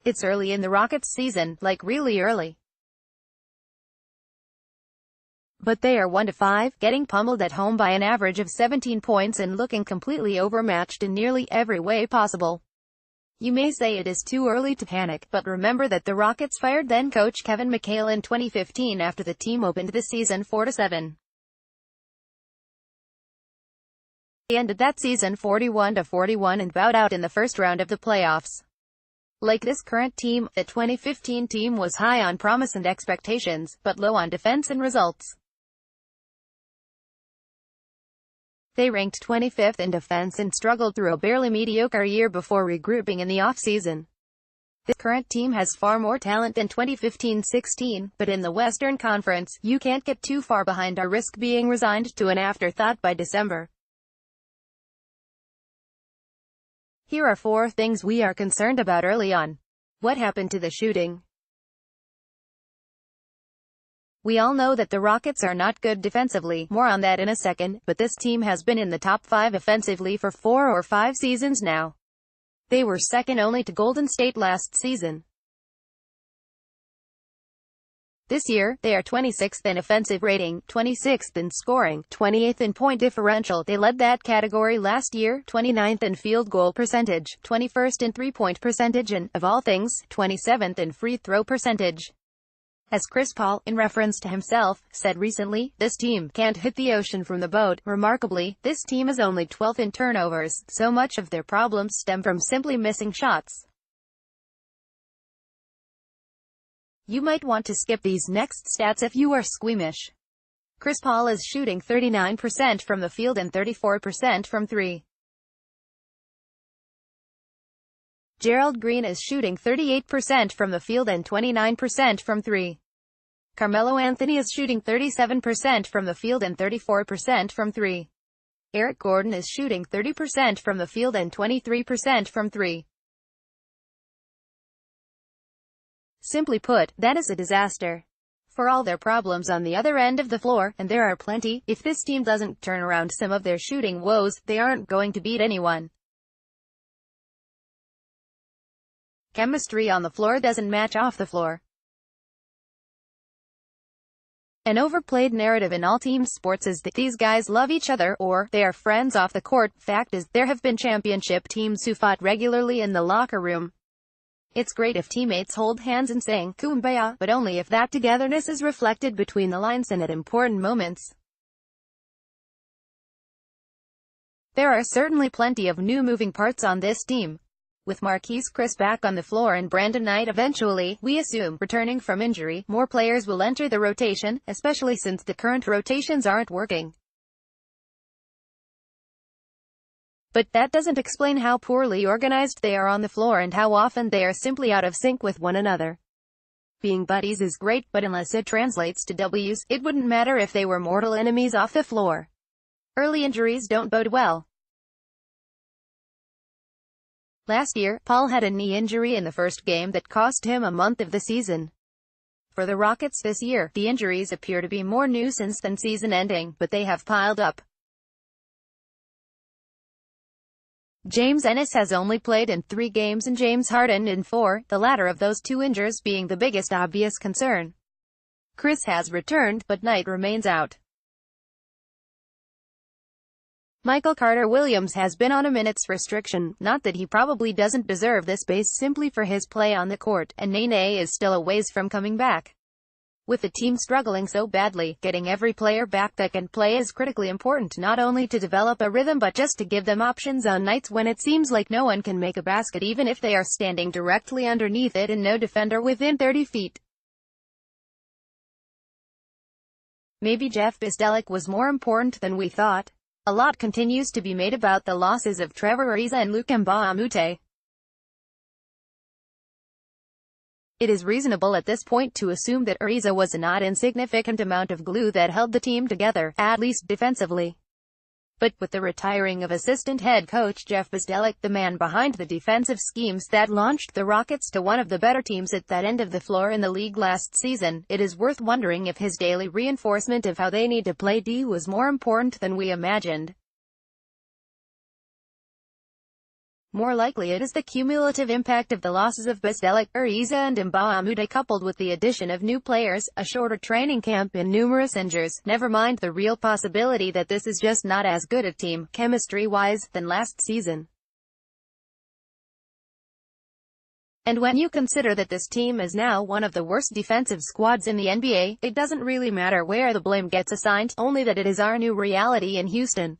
It's early in the Rockets season, like really early. But they are 1-5, getting pummeled at home by an average of 17 points and looking completely overmatched in nearly every way possible. You may say it is too early to panic, but remember that the Rockets fired then-coach Kevin McHale in 2015 after the team opened the season 4-7. They ended that season 41-41 and bowed out in the first round of the playoffs. Like this current team, the 2015 team was high on promise and expectations, but low on defense and results. They ranked 25th in defense and struggled through a barely mediocre year before regrouping in the offseason. The current team has far more talent than 2015-16, but in the Western Conference, you can't get too far behind or risk being resigned to an afterthought by December. Here are 4 things we are concerned about early on. What happened to the shooting? We all know that the Rockets are not good defensively, more on that in a second, but this team has been in the top 5 offensively for 4 or 5 seasons now. They were second only to Golden State last season. This year, they are 26th in offensive rating, 26th in scoring, 28th in point differential. They led that category last year, 29th in field goal percentage, 21st in three-point percentage and, of all things, 27th in free throw percentage. As Chris Paul, in reference to himself, said recently, this team can't hit the ocean from the boat. Remarkably, this team is only 12th in turnovers, so much of their problems stem from simply missing shots. You might want to skip these next stats if you are squeamish. Chris Paul is shooting 39% from the field and 34% from 3. Gerald Green is shooting 38% from the field and 29% from 3. Carmelo Anthony is shooting 37% from the field and 34% from 3. Eric Gordon is shooting 30% from the field and 23% from 3. Simply put, that is a disaster. For all their problems on the other end of the floor, and there are plenty, if this team doesn't turn around some of their shooting woes, they aren't going to beat anyone. Chemistry on the floor doesn't match off the floor. An overplayed narrative in all team sports is that these guys love each other, or they are friends off the court. Fact is, there have been championship teams who fought regularly in the locker room. It's great if teammates hold hands and sing "Kumbaya," but only if that togetherness is reflected between the lines and at important moments. There are certainly plenty of new moving parts on this team. With Marquese Chriss back on the floor and Brandon Knight eventually, we assume, returning from injury, more players will enter the rotation, especially since the current rotations aren't working. But that doesn't explain how poorly organized they are on the floor and how often they are simply out of sync with one another. Being buddies is great, but unless it translates to W's, it wouldn't matter if they were mortal enemies off the floor. Early injuries don't bode well. Last year, Paul had a knee injury in the first game that cost him a month of the season. For the Rockets this year, the injuries appear to be more nuisance than season-ending, but they have piled up. James Ennis has only played in 3 games and James Harden in 4, the latter of those 2 injuries being the biggest obvious concern. Chriss has returned, but Knight remains out. Michael Carter-Williams has been on a minutes restriction, not that he probably doesn't deserve this base simply for his play on the court, and Nene is still a ways from coming back. With the team struggling so badly, getting every player back that can play is critically important, not only to develop a rhythm but just to give them options on nights when it seems like no one can make a basket even if they are standing directly underneath it and no defender within 30 feet. Maybe Jeff Bzdelik was more important than we thought. A lot continues to be made about the losses of Trevor Ariza and Luc Mbah a Moute. It is reasonable at this point to assume that Ariza was a not insignificant amount of glue that held the team together, at least defensively. But with the retiring of assistant head coach Jeff Bzdelik, the man behind the defensive schemes that launched the Rockets to one of the better teams at that end of the floor in the league last season, it is worth wondering if his daily reinforcement of how they need to play D was more important than we imagined. More likely it is the cumulative impact of the losses of Bastelic, Ariza and Mbah coupled with the addition of new players, a shorter training camp and numerous injuries, never mind the real possibility that this is just not as good a team, chemistry-wise, than last season. And when you consider that this team is now one of the worst defensive squads in the NBA, it doesn't really matter where the blame gets assigned, only that it is our new reality in Houston.